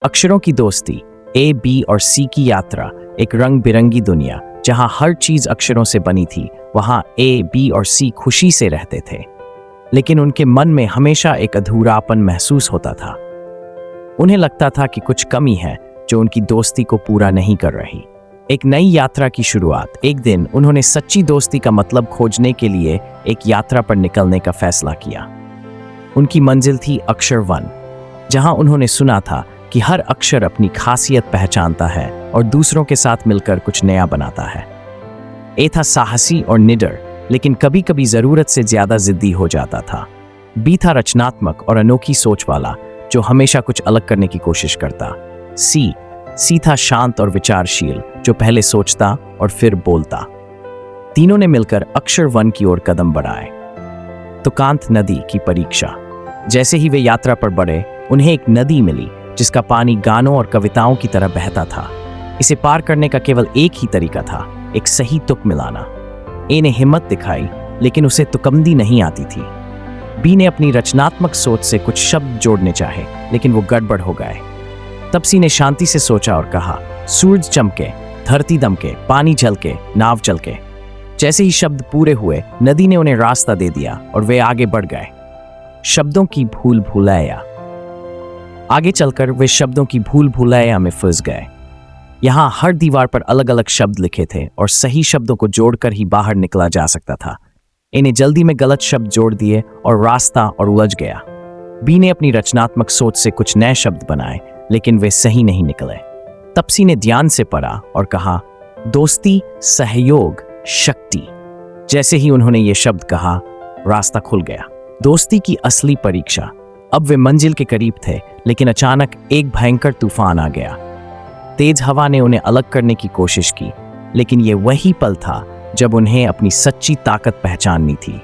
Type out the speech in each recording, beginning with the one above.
अक्षरों की दोस्ती, ए, बी और सी की यात्रा, एक रंग बिरंगी दुनिया जहां हर चीज अक्षरों से बनी थी। वहां ए, बी और सी खुशी से रहते थे, लेकिन उनके मन में हमेशा एक अधूरापन महसूस होता था। उन्हें लगता था कि कुछ कमी है जो उनकी दोस्ती को पूरा नहीं कर रही। एक नई यात्रा की शुरुआत। एक दिन उन्होंने सच्ची दोस्ती का मतलब खोजने के लिए एक यात्रा पर निकलने का फैसला किया। उनकी मंजिल थी अक्षर वन, जहां उन्होंने सुना था कि हर अक्षर अपनी खासियत पहचानता है और दूसरों के साथ मिलकर कुछ नया बनाता है। ए था साहसी और निडर, लेकिन कभी कभी जरूरत से ज्यादा जिद्दी हो जाता था। बी था रचनात्मक और अनोखी सोच वाला, जो हमेशा कुछ अलग करने की कोशिश करता। सी था शांत और विचारशील, जो पहले सोचता और फिर बोलता। तीनों ने मिलकर अक्षर वन की ओर कदम बढ़ाए। तुकांत नदी की परीक्षा। जैसे ही वे यात्रा पर बढ़े, उन्हें एक नदी मिली जिसका पानी गानों और कविताओं की तरह बहता था। इसे पार करने का केवल एक ही तरीका था, एक सही तुक मिलाना। ए ने हिम्मत दिखाई, लेकिन उसे तुकमंदी नहीं आती थी। बी ने अपनी रचनात्मक सोच से कुछ शब्द जोड़ने चाहे, लेकिन वो गड़बड़ हो गए। तब सी ने शांति से सोचा और कहा, सूरज चमके, धरती दमके, पानी झलके, नाव चलके। जैसे ही शब्द पूरे हुए, नदी ने उन्हें रास्ता दे दिया और वे आगे बढ़ गए। शब्दों की भूल भुलैया। आगे चलकर वे शब्दों की भूल भुलैया में फंस गए। यहाँ हर दीवार पर अलग अलग शब्द लिखे थे और सही शब्दों को जोड़कर ही बाहर निकला जा सकता था। इन्हें जल्दी में गलत शब्द जोड़ दिए और रास्ता और उलझ गया। बी ने अपनी रचनात्मक सोच से कुछ नए शब्द बनाए, लेकिन वे सही नहीं निकले। तपसी ने ध्यान से पढ़ा और कहा, दोस्ती, सहयोग, शक्ति। जैसे ही उन्होंने ये शब्द कहा, रास्ता खुल गया। दोस्ती की असली परीक्षा। अब वे मंजिल के करीब थे, लेकिन अचानक एक भयंकर तूफान आ गया। तेज हवा ने उन्हें अलग करने की कोशिश की, लेकिन ये वही पल था जब उन्हें अपनी सच्ची ताकत पहचाननी थी।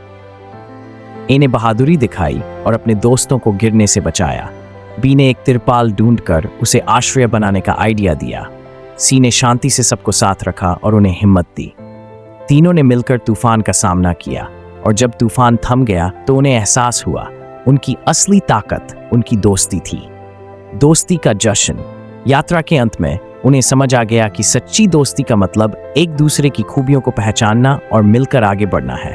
ए ने बहादुरी दिखाई और अपने दोस्तों को गिरने से बचाया। बी ने एक तिरपाल ढूंढकर उसे आश्रय बनाने का आइडिया दिया। सी ने शांति से सबको साथ रखा और उन्हें हिम्मत दी। तीनों ने मिलकर तूफान का सामना किया, और जब तूफान थम गया तो उन्हें एहसास हुआ उनकी असली ताकत उनकी दोस्ती थी। दोस्ती का जश्न। यात्रा के अंत में उन्हें समझ आ गया कि सच्ची दोस्ती का मतलब एक दूसरे की खूबियों को पहचानना और मिलकर आगे बढ़ना है।